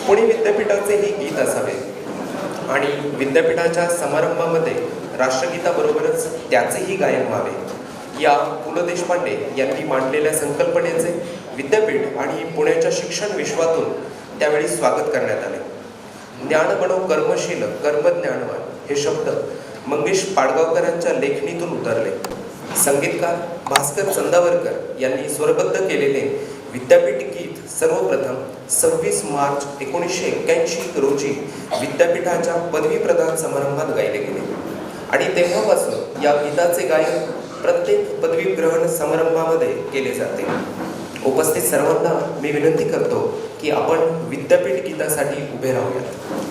पुणे विद्यापीठाचे हे गीत असावे आणि विद्यापीठाच्या समारंभामध्ये राष्ट्रगीताबरोबरच त्याचेही गायन व्हावे, या पु ल देशपांडे यांनी मांडलेल्या संकल्पनेचे विद्यापीठ आणि पुण्याच्या शिक्षण विश्वातून त्यावेळी स्वागत करण्यात आले. ज्ञान बनो कर्मशील कर्मज्ञानवान हे शब्द मंगेश पाडगावकरांच्या लेखणीतून उतरले. संगीतकार भास्कर चंदावरकर यांनी स्वरबद्ध केलेले विद्यापीठ गीत सर्वप्रथम 26 मार्च 1981 रोजी विद्यापीठाच्या पदवी प्रदान समारंभात गायले गेले आणि तेव्हापासून या गीताचे गायन प्रत्येक पदवी ग्रहण समारंभामध्ये केले जाते. उपस्थित सर्वांना मी विनंती करतो की आपण विद्यापीठ गीतासाठी उभे राहूयात.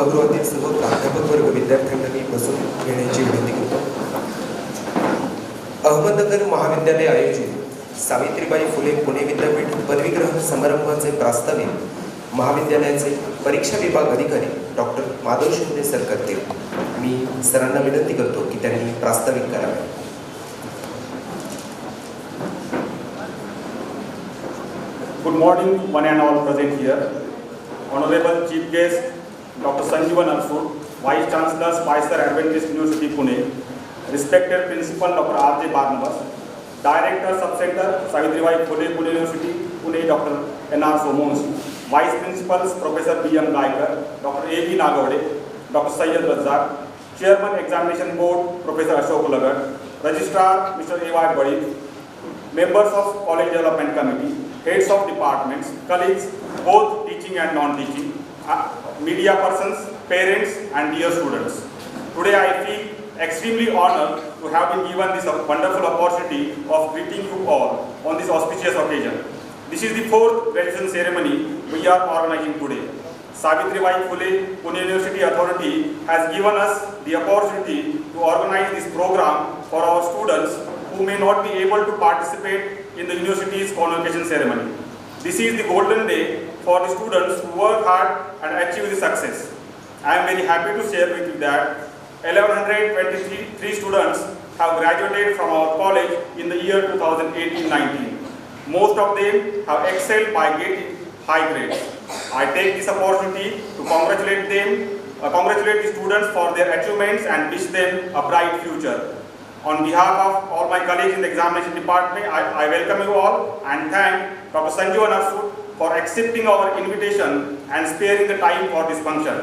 सभागृहातील सर्व प्राध्यापक वर्ग विद्यार्थ्यांनी बसून घेण्याची विनंती करतो. अहमदनगर महाविद्यालय आयोजित सावित्रीबाई फुले पुणे विद्यापीठ पदवीग्रहण समारंभाचे प्रास्ताविक महाविद्यालयाचे परीक्षा विभाग अधिकारी डॉक्टर माधव शिंदे सर करतील. मी सरांना विनंती करतो की त्यांनी प्रास्ताविक करावे. Good morning, one and all present here. Honorable Chief Guest, Dr. Sanjeevan Arsud, Vice Chancellor, Spicer Adventist University, Pune. Respected Principal, Dr. R.J. Barnabas. Director, Subcenter, Savitribai Phule, Pune University, Pune, Dr. N.R. Somonsi. Vice Principals, Professor B.M. Gaikar, Dr. A.B. Nagavade, Dr. Syed Razzaq. Chairman, Examination Board, Professor Ashok Lagat. Registrar, Mr. A.Y. Badi. Members of College Development Committee. Heads of departments, colleagues, both teaching and non-teaching, media persons, parents and dear students. Today I feel extremely honored to have been given this wonderful opportunity of greeting you all on this auspicious occasion. This is the 4th graduation ceremony we are organizing today. Savitribai Phule Pune University Authority has given us the opportunity to organize this program for our students who may not be able to participate in the university's convocation ceremony. This is the golden day for the students who work hard and achieve the success. I am very happy to share with you that 1123 students have graduated from our college in the year 2018-19. Most of them have excelled by getting high grades. I take this opportunity to congratulate the students for their achievements and wish them a bright future. On behalf of all my colleagues in the examination department, I welcome you all and thank Dr. Sanjeevan Arsud for accepting our invitation and sparing the time for this function.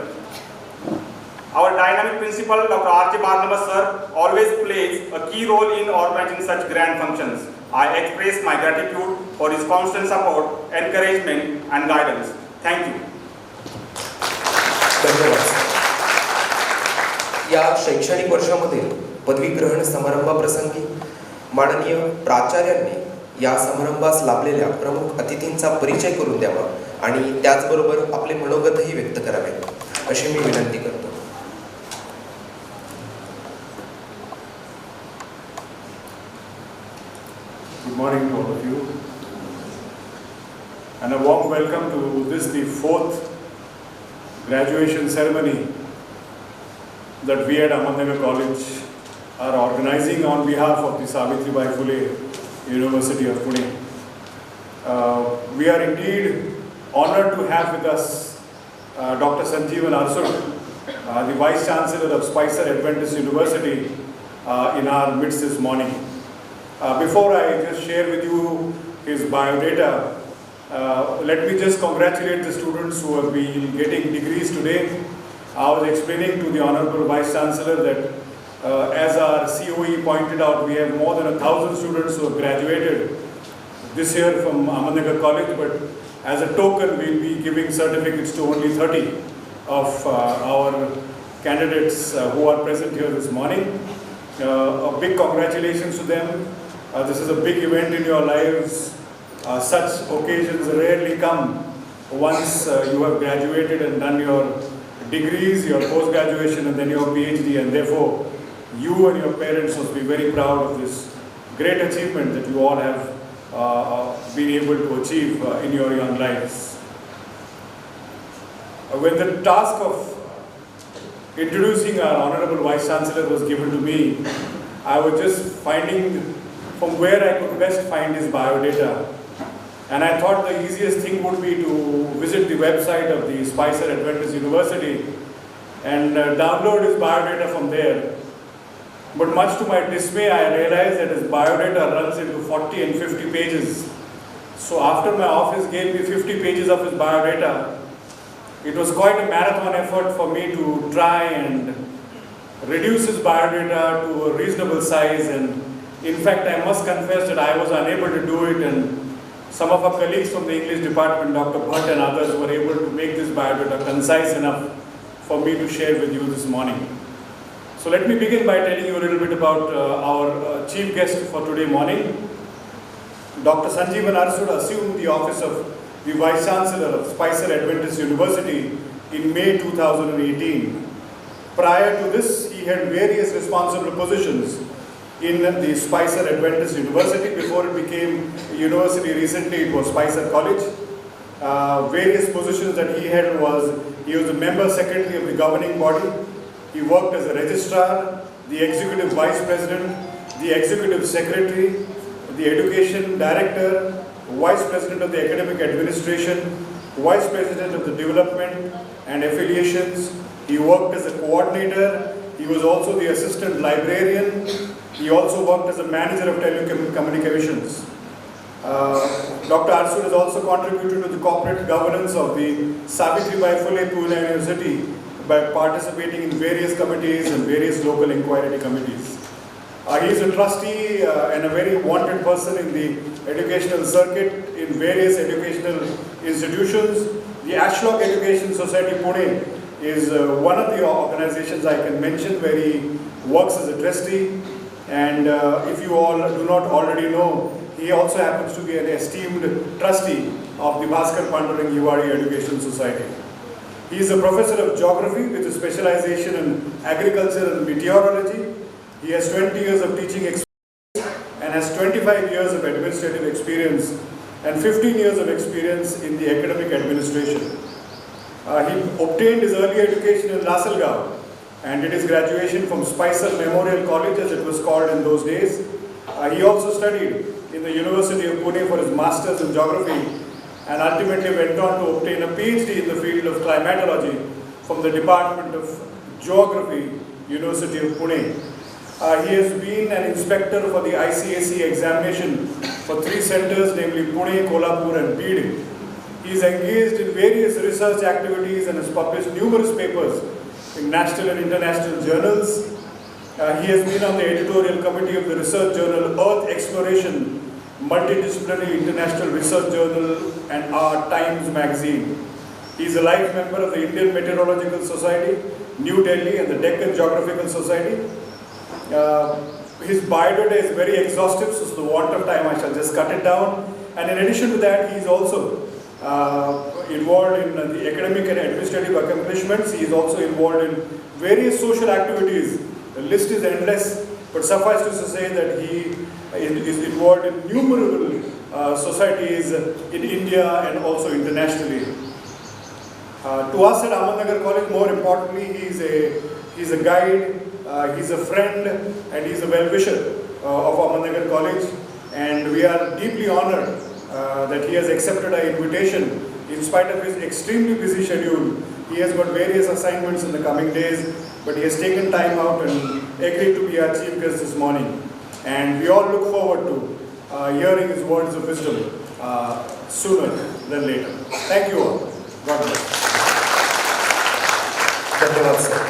Our dynamic principal, Dr. R.J. Barnabas sir, always plays a key role in organizing such grand functions. I express my gratitude for his constant support, encouragement and guidance. Thank you. धन्यवाद. या शैक्षणिक वर्षामध्ये पदवीग्रहण समारंभाप्रसंगी माननीय प्राचार्यांनी या समारंभास लाभलेल्या प्रमुख अतिथींचा परिचय करून द्यावा आणि त्याचबरोबर आपले मनोगतही व्यक्त करावे अशी मी विनंती करतो. Good morning to all of you and a warm welcome to this, the 4th graduation ceremony that we at Ahmednagar College are organizing on behalf of the Savitribai Phule University of Pune. We are indeed honored to have with us Dr. Sanjeevan Arsud, the Vice Chancellor of Spicer Adventist University in our midst this morning. Before I just share with you his biodata, let me just congratulate the students who have been getting degrees today. I was explaining to the Honorable Vice Chancellor that as our COE pointed out, we have more than 1,000 students who have graduated this year from Ahmednagar College, but as a token, we will be giving certificates to only 30 of our candidates who are present here this morning. A big congratulations to them. This is a big event in your lives. Such occasions rarely come once you have graduated and done your degrees, your post-graduation and then your PhD, and therefore you and your parents must be very proud of this great achievement that you all have been able to achieve in your young lives. When the task of introducing our Honorable Vice Chancellor was given to me, I was just finding from where I could best find his biodata. And I thought the easiest thing would be to visit the website of the Spicer Adventist University and download his biodata from there. But much to my dismay, I realized that his biodata runs into 40 and 50 pages. So after my office gave me 50 pages of his biodata, it was quite a marathon effort for me to try and reduce his biodata to a reasonable size. And in fact, I must confess that I was unable to do it, and some of our colleagues from the English department, Dr. Bhatt and others, were able to make this biodata concise enough for me to share with you this morning. So let me begin by telling you a little bit about our chief guest for today morning. Dr. Sanjeevan Arsud assumed the office of the Vice Chancellor of Spicer Adventist University in May 2018. Prior to this, he had various responsible positions in the Spicer Adventist University. Before it became a university recently, it was Spicer College. Various positions that he had was, he was a member secretary of the governing body. He worked as a registrar, the executive vice president, the executive secretary, the education director, vice president of the academic administration, vice president of the development and affiliations. He worked as a coordinator. He was also the assistant librarian. He also worked as a manager of telecommunications. Dr. Arsud has also contributed to the corporate governance of the Savitribai Phule Pune University by participating in various committees and various local inquiry committees. He is a trustee and a very wanted person in the educational circuit in various educational institutions. The Ashlock Education Society Pune is one of the organizations I can mention where he works as a trustee. And if you all do not already know, he also happens to be an esteemed trustee of the Bhaskar Pandurang Yuvari Education Society. He is a professor of geography with a specialization in agriculture and meteorology. He has 20 years of teaching experience and has 25 years of administrative experience and 15 years of experience in the academic administration. He obtained his early education in Lasalgaon and did his graduation from Spicer Memorial College, as it was called in those days. He also studied in the University of Pune for his masters in geography and ultimately went on to obtain a PhD in the field of climatology from the Department of Geography, University of Pune. He has been an inspector for the ICSE examination for 3 centers, namely Pune, Kolhapur and Bid. He is engaged in various research activities and has published numerous papers in national and international journals. He has been on the editorial committee of the research journal Earth Exploration, Multidisciplinary International Research Journal and our Times magazine. He is a life member of the Indian Meteorological Society, New Delhi and the Deccan Geographical Society. His biodata is very exhaustive, so for the want of time I shall just cut it down. And in addition to that, he is also involved in the academic and administrative accomplishments. He is also involved in various social activities. The list is endless, but suffice to say that he is involved in numerous societies in India and also internationally. To us at Ahmednagar College, more importantly, he is a guide, he is a friend, and he is a well-wisher of Ahmednagar College. And we are deeply honored that he has accepted our invitation. In spite of his extremely busy schedule, he has got various assignments in the coming days, but he has taken time out and agreed to be our chief guest this morning. And we all look forward to hearing his words of wisdom sooner than later. Thank you all. God bless. धन्यवाद sir.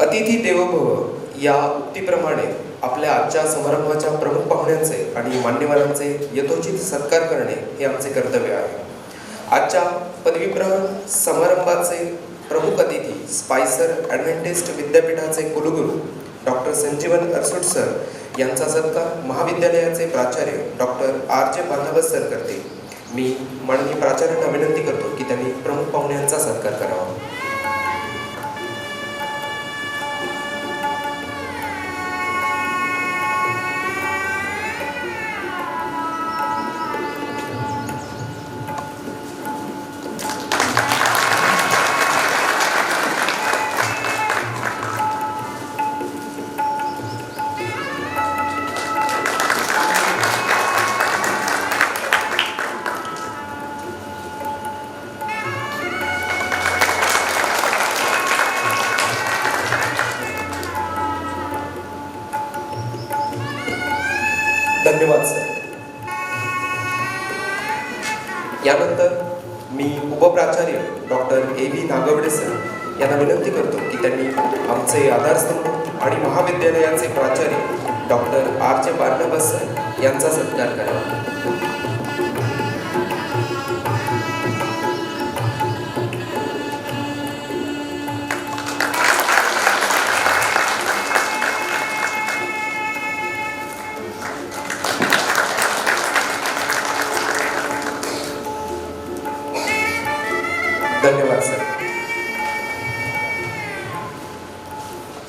अतिथी देवो भव या उक्तीप्रमाणे आपल्या आजच्या समारंभाच्या प्रमुख पाहुण्यांचे आणि मान्यवरांचे यथोचित सत्कार करणे हे आमचे कर्तव्य आहे. आजच्या पदवीप्रदान समारंभाचे प्रमुख अतिथी स्पायसर ॲडव्हेंटिस्ट विद्यापीठाचे कुलगुरू डॉक्टर संजीवन अरसूट सर यांचा सत्कार महाविद्यालयाचे प्राचार्य डॉक्टर आर.जे. बार्नबास सर करतील. मी माननीय प्राचार्यांना विनंती करतो की त्यांनी प्रमुख पाहुण्यांचा सत्कार करावा. धन्यवाद सर. यानंतर मी उपप्राचार्य डॉक्टर ए.व्ही. नागवडे सर यांना विनंती करतो की त्यांनी आमचे आधारस्तंभ आणि महाविद्यालयाचे प्राचार्य डॉक्टर आर.जे. बार्नबास सर यांचा सत्कार करावा.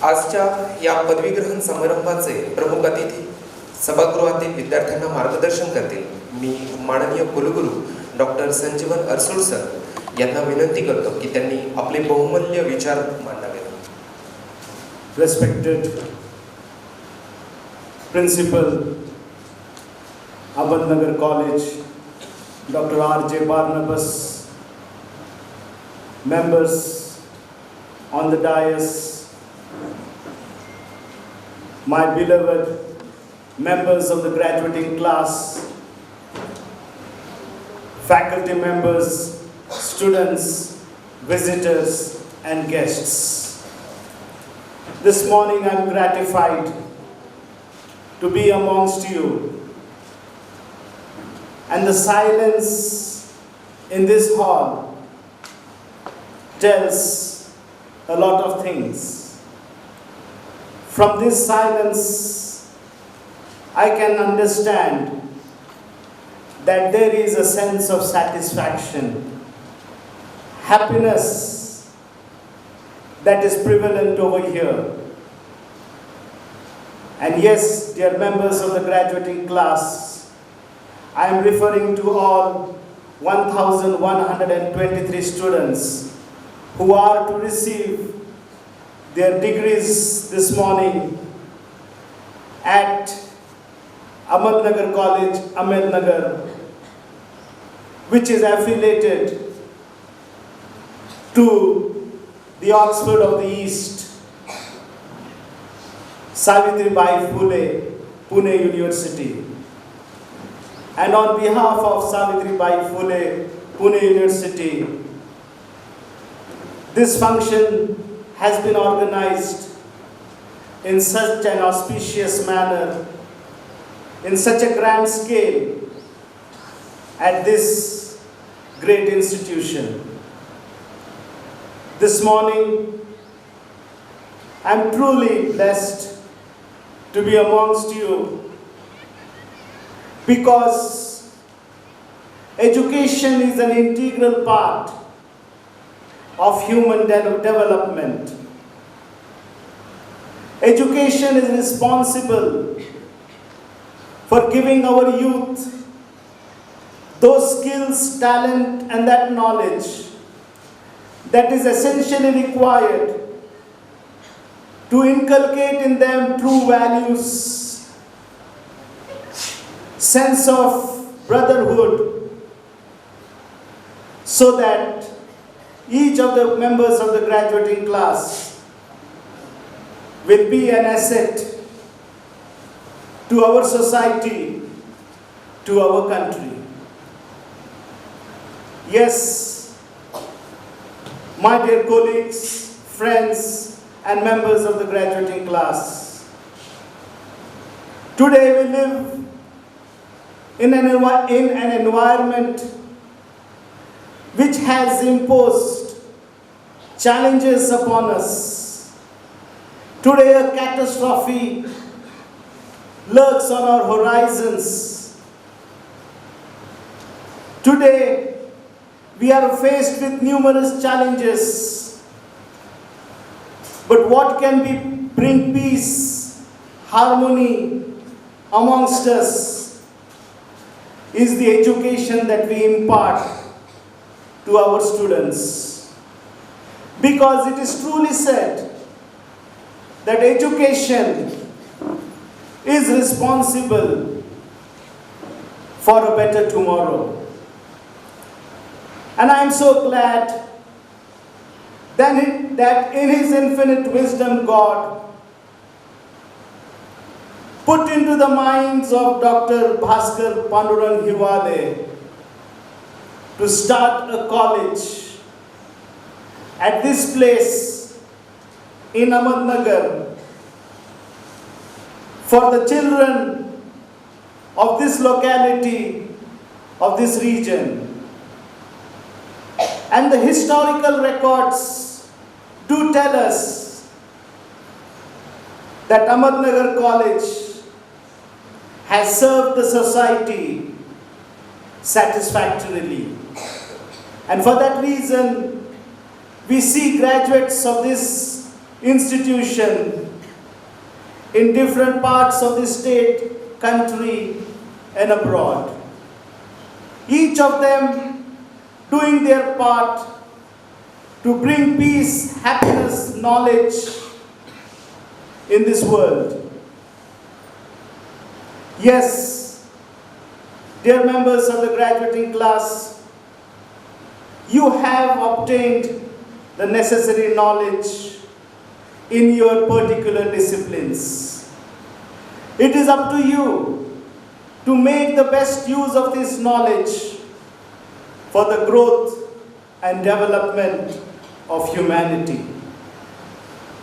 आजच्या या पदवीग्रहण समारंभाचे प्रमुख अतिथी सभागृहातील विद्यार्थ्यांना मार्गदर्शन करतील मी माननीय कुलगुरू डॉक्टर संजीवन अरसूड सर यांना विनंती करतो की त्यांनी आपले बहुमूल्य विचार मांडावेत. Respected Principal, Ahmednagar College, Dr. R.J. Barnabas, members on the dais, my beloved members of the graduating class, faculty members, students, visitors, and guests. This morning I am gratified to be amongst you, and the silence in this hall tells a lot of things. From this silence, I can understand that there is a sense of satisfaction, happiness that is prevalent over here. And yes, dear members of the graduating class, I am referring to all 1,123 students who are to receive their degrees this morning at Ahmednagar College, Ahmednagar, which is affiliated to the Oxford of the East, Savitribai Phule, Pune University. And on behalf of Savitribai Phule, Pune University, this function has been organized in such an auspicious manner, in such a grand scale, at this great institution. This morning, I am truly blessed to be amongst you because education is an integral part of human development. Education is responsible for giving our youth those skills, talent, and that knowledge that is essentially required to inculcate in them true values, sense of brotherhood, so that each of the members of the graduating class will be an asset to our society, to our country. Yes, my dear colleagues, friends, and members of the graduating class, today we live in an environment which has imposed challenges upon us. Today a catastrophe lurks on our horizons. Today we are faced with numerous challenges. But what can bring peace, harmony amongst us is the education that we impart to our students. Because it is truly said that education is responsible for a better tomorrow. And I am so glad that in His infinite wisdom, God put into the minds of Dr. Bhaskar Pandurang Hiwale to start a college at this place in Ahmednagar for the children of this locality, of this region. And the historical records do tell us that Ahmednagar College has served the society satisfactorily. And for that reason, we see graduates of this institution in different parts of the state, country, and abroad. Each of them doing their part to bring peace, happiness, knowledge in this world. Yes, dear members of the graduating class, you have obtained the necessary knowledge in your particular disciplines. It is up to you to make the best use of this knowledge for the growth and development of humanity.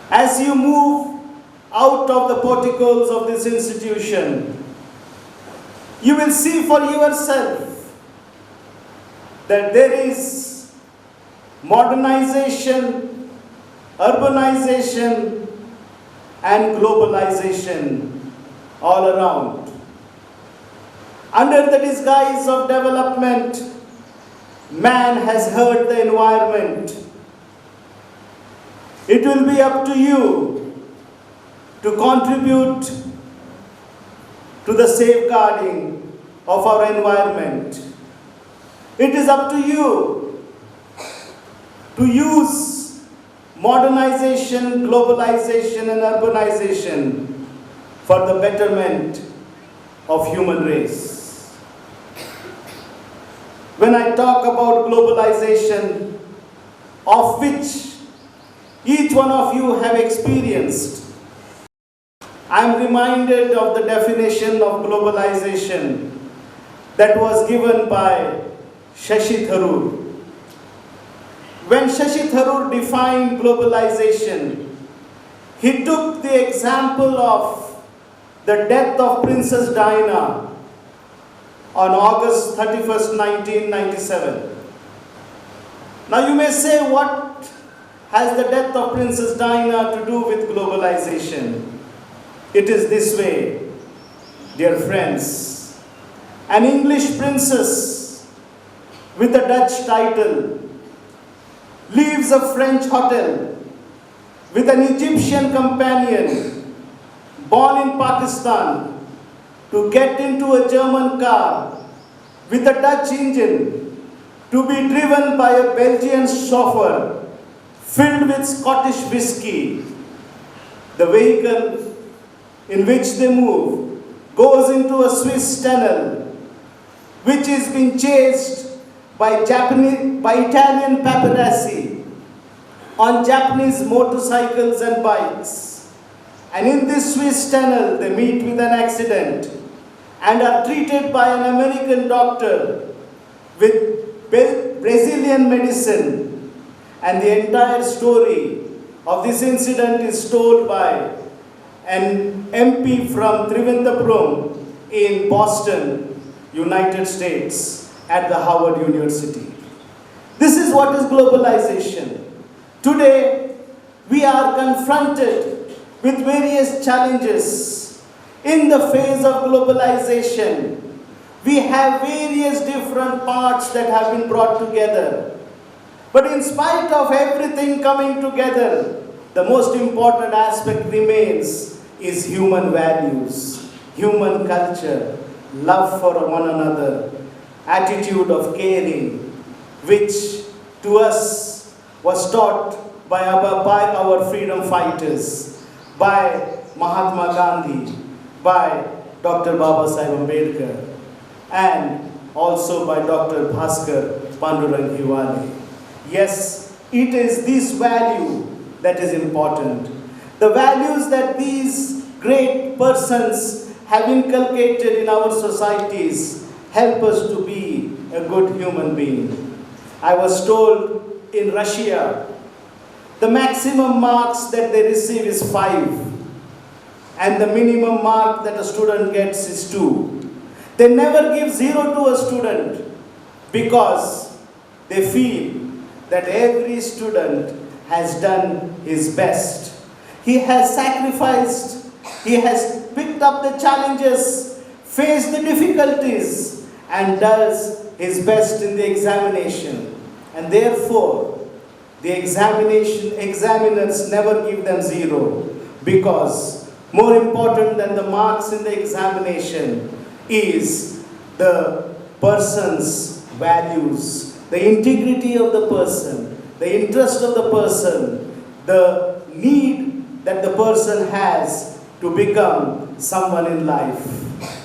As you move out of the porticos of this institution, you will see for yourself that there is modernization, urbanization, and globalization all around. Under the disguise of development, man has hurt the environment. It will be up to you to contribute to the safeguarding of our environment. It is up to you to use modernization, globalization, and urbanization for the betterment of human race. When I talk about globalization, of which each one of you have experienced, I am reminded of the definition of globalization that was given by Shashi Tharoor. When Shashi Tharoor defined globalization, he took the example of the death of Princess Diana on August 31st, 1997. Now you may say, what has the death of Princess Diana to do with globalization? It is this way, dear friends. An English princess with a Dutch title leaves a French hotel with an Egyptian companion born in Pakistan to get into a German car with a Dutch engine to be driven by a Belgian chauffeur filled with Scottish whiskey. The vehicle in which they move goes into a Swiss tunnel, which is being chased by Italian paparazzi on Japanese motorcycles and bikes. And in this Swiss tunnel, they meet with an accident and are treated by an American doctor with Brazilian medicine. And the entire story of this incident is told by an MP from Trivandrum in Boston, United States, at the Howard University. This is what is globalization. Today, we are confronted with various challenges. In the phase of globalization, we have various different parts that have been brought together. But in spite of everything coming together, the most important aspect remains is human values, human culture, love for one another, attitude of caring, which to us was taught by our freedom fighters, by Mahatma Gandhi, by Dr. Baba Saheb Ambedkar, and also by Dr. Bhaskar Pandurang Hiwale. Yes, it is this value that is important. The values that these great persons have inculcated in our societies help us to be a good human being. I was told in Russia, the maximum marks that they receive is 5, and the minimum mark that a student gets is 2. They never give 0 to a student because they feel that every student has done his best. He has sacrificed, he has picked up the challenges, faced the difficulties, and does his best in the examination. And therefore, the examiners never give them 0, because more important than the marks in the examination is the person's values, the integrity of the person, the interest of the person, the need that the person has to become someone in life.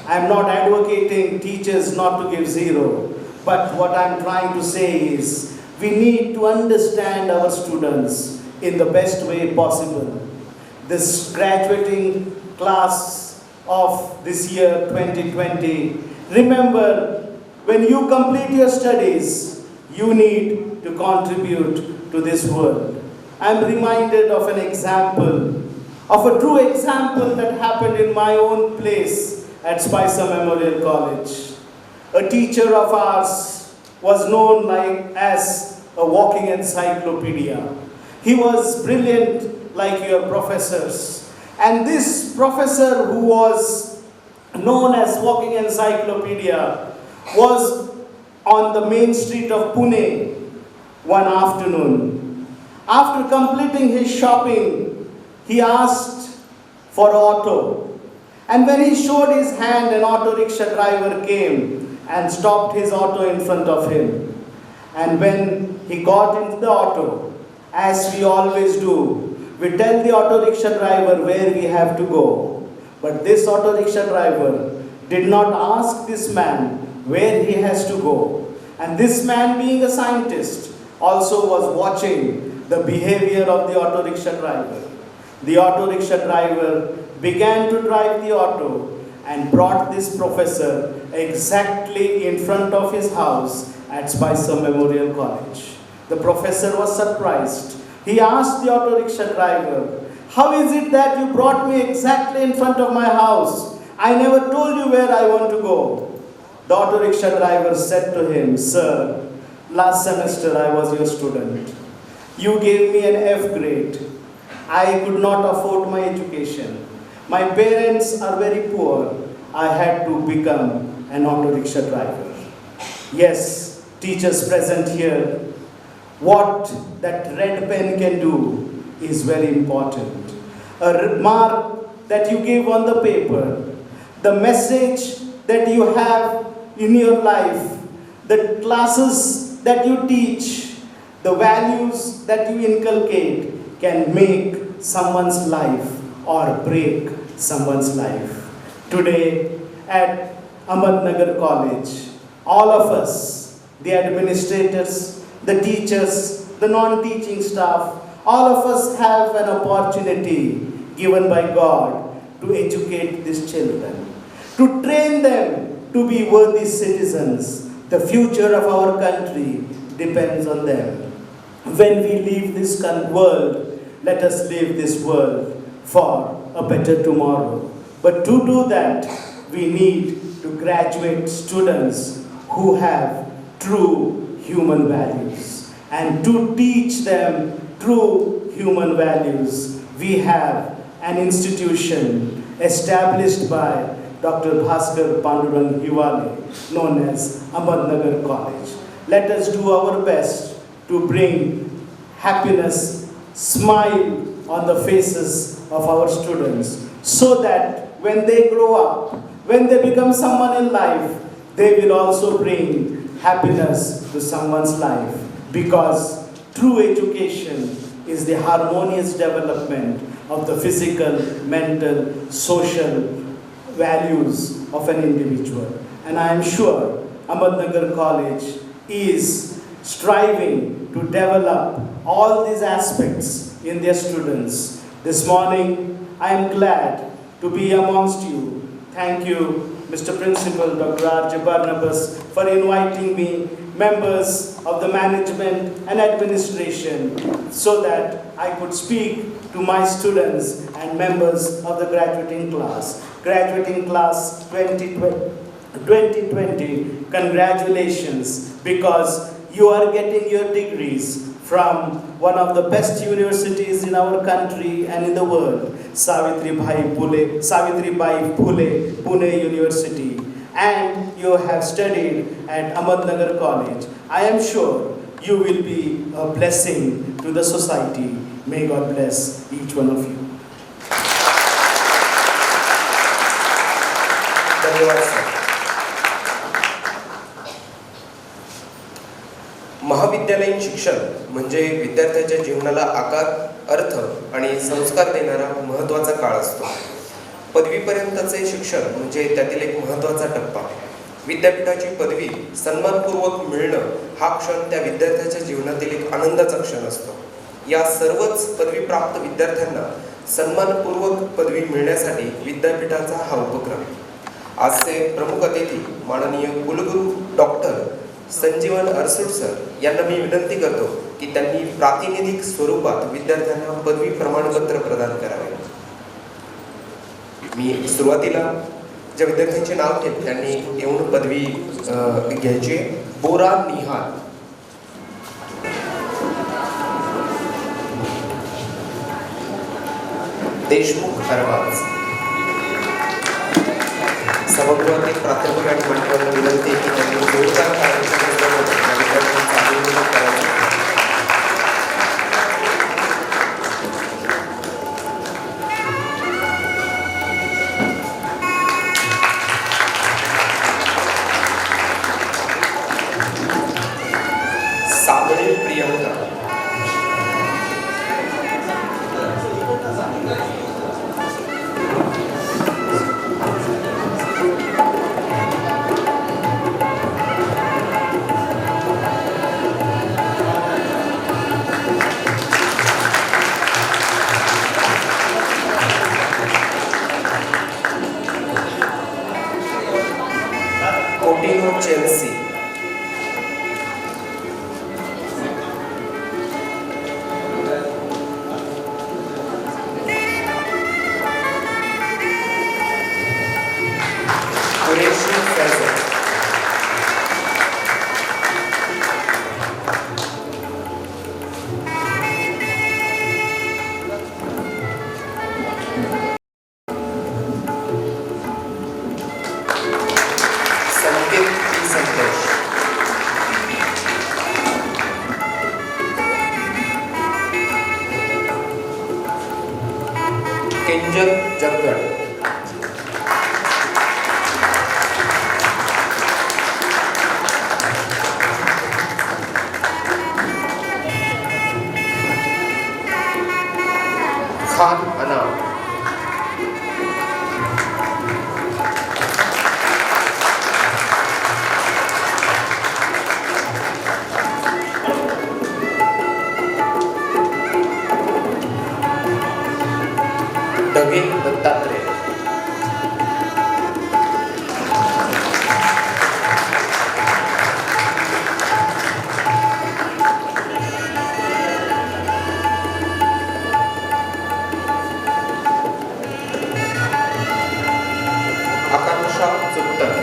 I am not advocating teachers not to give 0, but what I am trying to say is we need to understand our students in the best way possible. This graduating class of this year 2020, remember, when you complete your studies, you need to contribute to this world. I am reminded of an example, of a true example that happened in my own place at Spicer Memorial College. A teacher of ours was known as a walking encyclopedia. He was brilliant like your professors. And this professor, who was known as walking encyclopedia, was on the main street of Pune one afternoon. After completing his shopping, he asked for auto. And when he showed his hand, an auto rickshaw driver came and stopped his auto in front of him. And when he got into the auto, as we always do, we tell the auto rickshaw driver where we have to go. But this auto rickshaw driver did not ask this man where he has to go. And this man, being a scientist, also was watching the behavior of the auto rickshaw driver. The auto rickshaw driver began to drive the auto and brought this professor exactly in front of his house at Spicer Memorial College. The professor was surprised. He asked the auto rickshaw driver, "How is it that you brought me exactly in front of my house? I never told you where I want to go." The auto rickshaw driver said to him, "Sir, last semester I was your student. You gave me an F grade. I could not afford my education. My parents are very poor. I had to become an auto rickshaw driver." Yes, teachers present here, what that red pen can do is very important. A remark that you give on the paper, the message that you have in your life, the classes that you teach, the values that you inculcate can make someone's life or break someone's life. Today at Ahmednagar College, all of us, the administrators, the teachers, the non-teaching staff, all of us have an opportunity given by God to educate these children, to train them to be worthy citizens. The future of our country depends on them. When we leave this world, let us leave this world for a better tomorrow. But to do that, we need to graduate students who have true human values. And to teach them true human values, we have an institution established by Dr. Bhaskar Pandurang Hiwale, known as Ahmednagar College. Let us do our best to bring happiness, smile on the faces of our students, so that when they grow up, when they become someone in life, they will also bring happiness to someone's life, because true education is the harmonious development of the physical, mental, social values of an individual. And I am sure Ahmednagar College is striving to develop all these aspects in their students. This morning, I am glad to be amongst you. Thank you, Mr. Principal, Dr. R.J. Barnabas, for inviting me, members of the management and administration, so that I could speak to my students and members of the graduating class. Graduating class 2020, congratulations, because you are getting your degrees from one of the best universities in our country and in the world, Savitribai Phule, Pune University. And you have studied at Ahmednagar College. I am sure you will be a blessing to the society. May God bless each one of you. धन्यवाद sir. महाविद्यालयीन शिक्षण म्हणजे विद्यार्थ्याच्या जीवनाला आकार, अर्थ आणि संस्कार देणारा महत्त्वाचा काळ असतो. पदवीपर्यंतचे शिक्षण म्हणजे त्यातील एक महत्त्वाचा टप्पा. विद्यापीठाची पदवी सन्मानपूर्वक मिळणं हा क्षण त्या विद्यार्थ्याच्या जीवनातील एक आनंदाचा क्षण असतो. या सर्वच पदवीप्राप्त विद्यार्थ्यांना सन्मानपूर्वक पदवी मिळण्यासाठी विद्यापीठाचा हा उपक्रम. आजचे प्रमुख अतिथी माननीय कुलगुरू डॉक्टर संजीवन अरसूड सर यांना मी विनंती करतो की त्यांनी प्रातिनिधिक स्वरूपात विद्यार्थ्यांना पदवी प्रमाणपत्र प्रदान करावे. मी सुरुवातीला ज्या विद्यार्थ्यांचे नाव घेत त्यांनी येऊन पदवी घ्यायची. बोरा निहाल, देशमुख अरबाज. सभागृहातील प्राध्यापक आणि मान्यवरांना विनंती की त्यांनी जोरदार विद्यार्थ्यांचा अभिनंदन करावे. साबळे प्रियंका, कोटिनो चेल्सी, कुरेशी फैजल, संकेत पी संतोष, किंजल जगगड, खान अनाम, ढगे दत्तात्रय, आकांक्षा चुत्तर,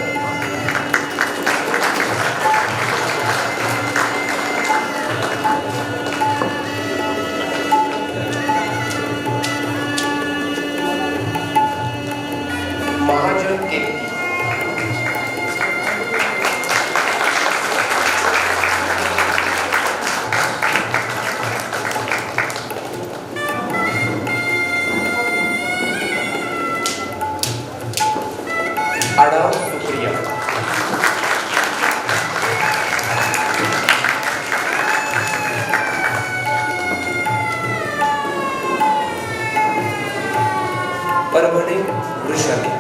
महाजन केतकी, आडाव सुप्रिया, परभणे वृषाली,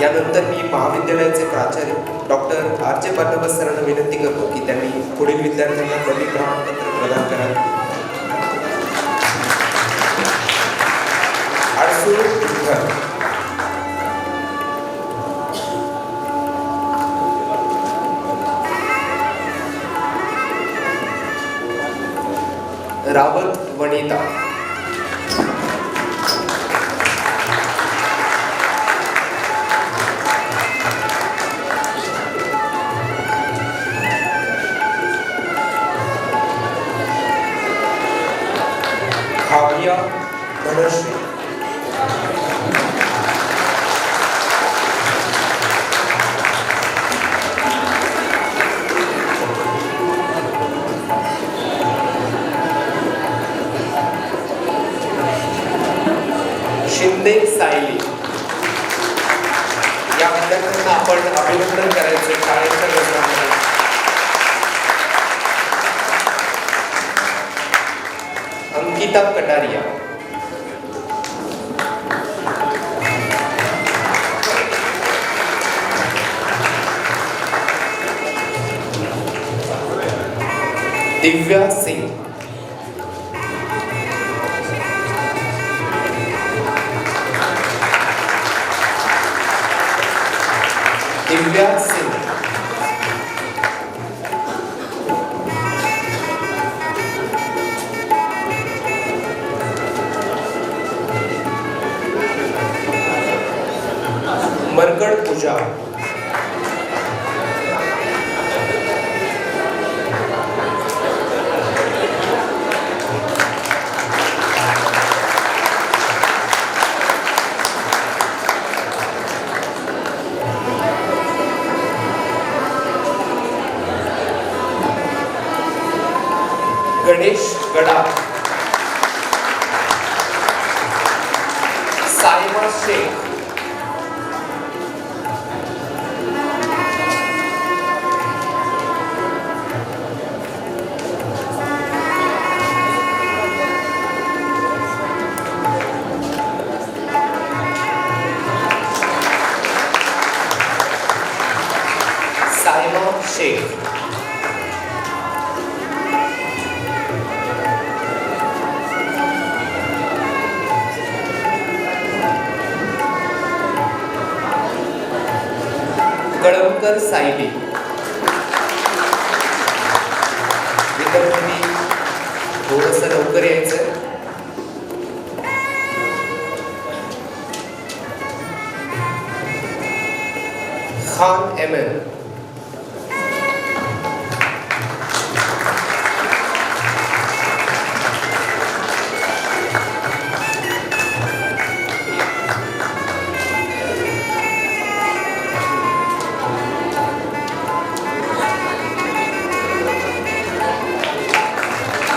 यानंतर मी महाविद्यालयाचे प्राचार्य डॉक्टर आर जे पाटणबस सरांना विनंती करतो की त्यांनी पुढील विद्यार्थ्यांना पदवी प्रमाणपत्र प्रदान करावे. अडसूळ विठ्ठल, रावत वनिता, खाविया धनश्री, निकिता कटारिया, दिव्या सिंह, दिव्या सिंह, मरकड पूजा, गणेश गडा, सायमा शेख, सायमा शेख, कळमकर सायली, विद्यार्थी थोडस लवकर यायचं. खान एम एन,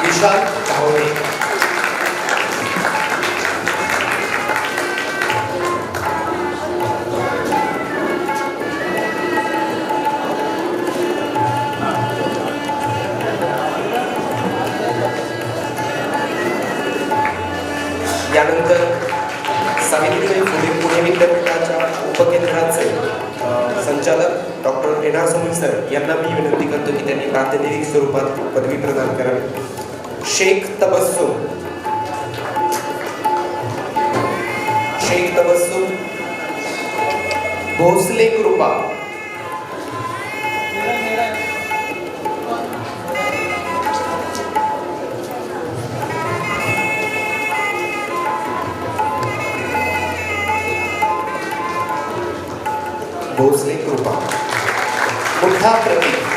विशाल धावणे, यानंतर सावित्रीबाई फुले पुणे विद्यापीठाच्या उपकेंद्राचे संचालक doctor N R Somal sir यांना मी विनंती करतो की त्यांनी प्रातिनिधिक स्वरूपात पदवी प्रदान करावी. शेख तबस्सुम, शेख तबस्सुम, भोसले कृपा, भोसले कृपा, मुठा प्रतीक,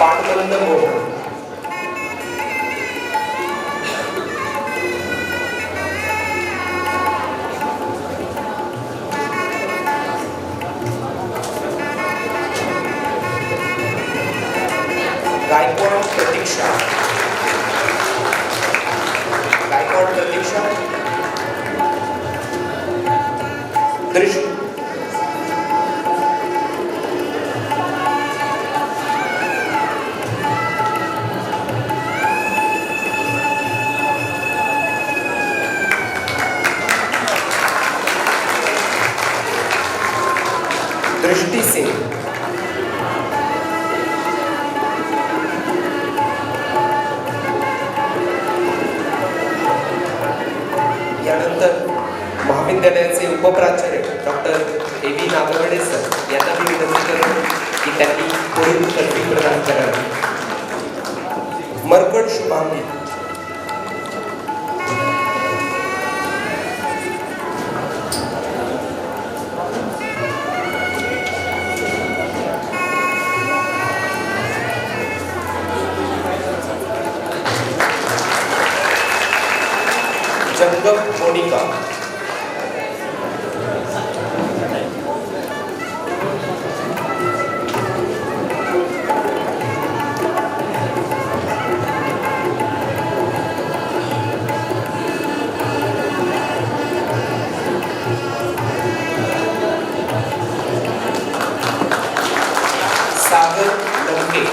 पांडुरंग मोहन, गायकवाड प्रतीक्षा, गायकवाड प्रतीक्षा, दृष्टी, दृष्टी सिंह, यानंतर महाविद्यालयाचे उपप्राचार्य doctor A V Nagawade sir यांना मी विनंती करतो की त्यांनी पुढील पदवी प्रदान करावी. मरकड शुभांगी, जंगम मोनिका, सागर लंके,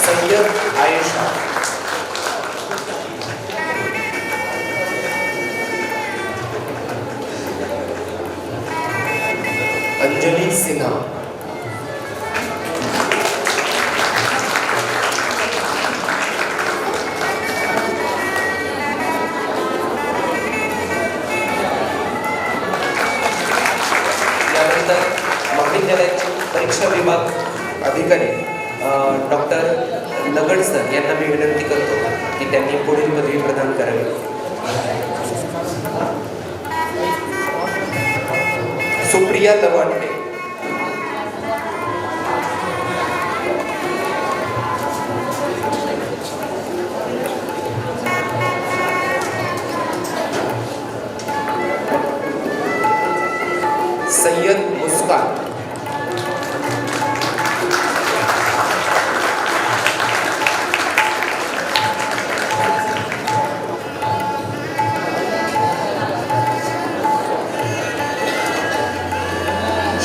सय्यद आयशा, अंजली सिन्हा, यानंतर महाविद्यालयाचे परीक्षा विभाग अधिकारी डॉक्टर लगड सर यांना मी विनंती करतो की त्यांनी पुढील पदवी प्रदान करावी. सुप्रिया लवांडे, सय्यद मुस्कान,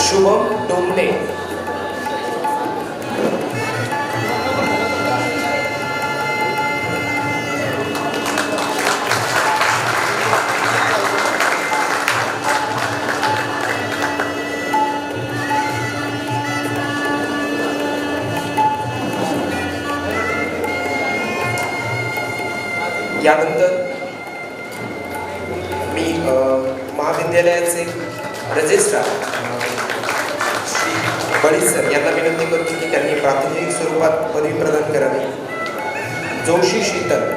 शुभम डोंगणे, यानंतर मी महाविद्यालयाचे रजिस्ट्रार श्री बळी सर यांना विनंती करतो की त्यांनी प्रातिनिधिक स्वरूपात पदवी प्रदान करावी. जोशी शीतल,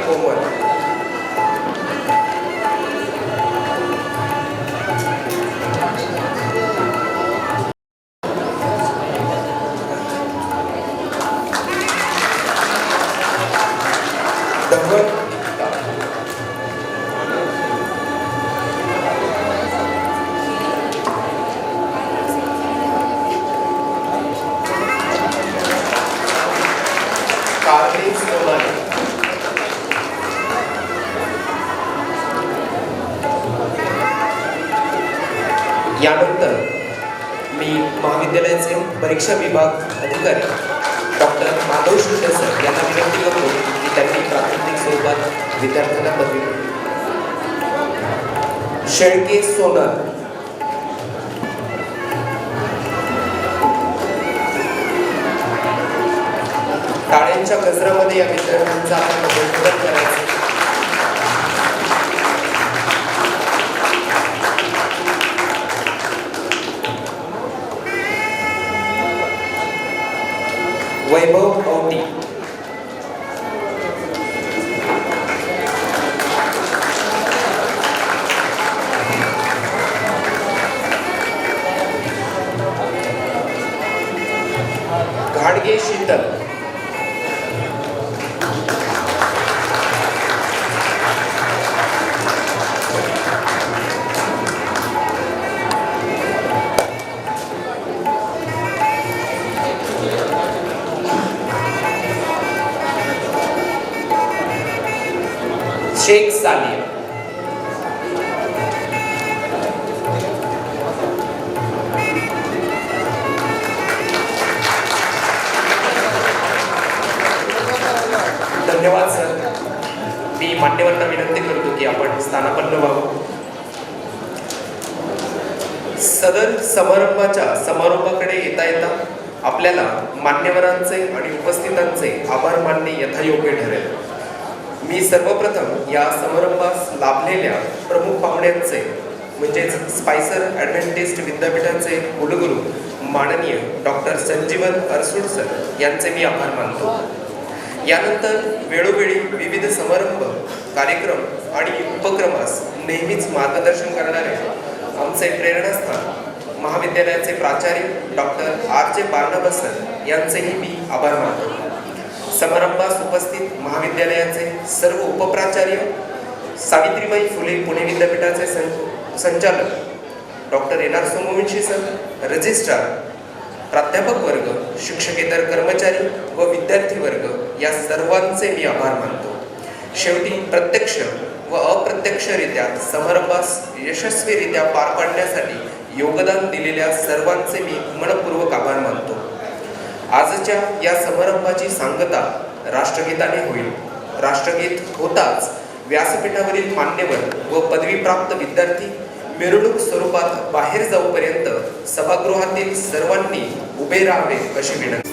कोमल, यानंतर मी महाविद्यालयाचे परीक्षा विभाग अधिकारी डॉक्टर माधव शुक्ल सर यांना विनंती करतो की त्यांनी प्रातिनिधिक स्वरूपात विद्यार्थ्यांना पदवी. शेळके सोनल, टाळ्यांच्या गजरामध्ये या विद्यार्थ्यांचा आपण अभिनंदन करायचं. वैभव औटी, घाडगे शीतल, शेख सालिया, धन्यवाद सर. मी मान्यवरांना विनंती करतो की आपण स्थानापन्न व्हावं. सदर समारोपाकडे येता येता आपल्याला मान्यवरांचे आणि उपस्थितांचे आभार मानणे यथायोग्य ठरेल. मी सर्वप्रथम या समारंभास लाभलेल्या प्रमुख पाहुण्यांचे म्हणजेच स्पायसर ॲडव्हेंटिस्ट विद्यापीठाचे कुलगुरू माननीय डॉक्टर संजीवन अरसूड सर यांचे मी आभार मानतो. यानंतर वेळोवेळी विविध समारंभ, कार्यक्रम आणि उपक्रमास नेहमीच मार्गदर्शन करणारे आमचे प्रेरणास्थान महाविद्यालयाचे प्राचार्य डॉक्टर आर जे बार्नबास सर यांचेही मी आभार मानतो. समारंभास उपस्थित महाविद्यालयाचे सर्व उपप्राचार्य, सावित्रीबाई फुले पुणे विद्यापीठाचे संचालक doctor NR. Somvanshi sir, registrar, प्राध्यापक वर्ग, शिक्षकेतर कर्मचारी व विद्यार्थी वर्ग या सर्वांचे मी आभार मानतो. शेवटी प्रत्यक्ष व अप्रत्यक्षरित्या समारंभास यशस्वीरित्या पार पाडण्यासाठी योगदान दिलेल्या सर्वांचे मी मनपूर्वक आभार मानतो. आजच्या या समारंभाची सांगता राष्ट्रगीताने होईल. राष्ट्रगीत होताच व्यासपीठावरील मान्यवर व पदवीप्राप्त विद्यार्थी मिरवणूक स्वरूपात बाहेर जाऊपर्यंत सभागृहातील सर्वांनी उभे राहावे अशी विनंती.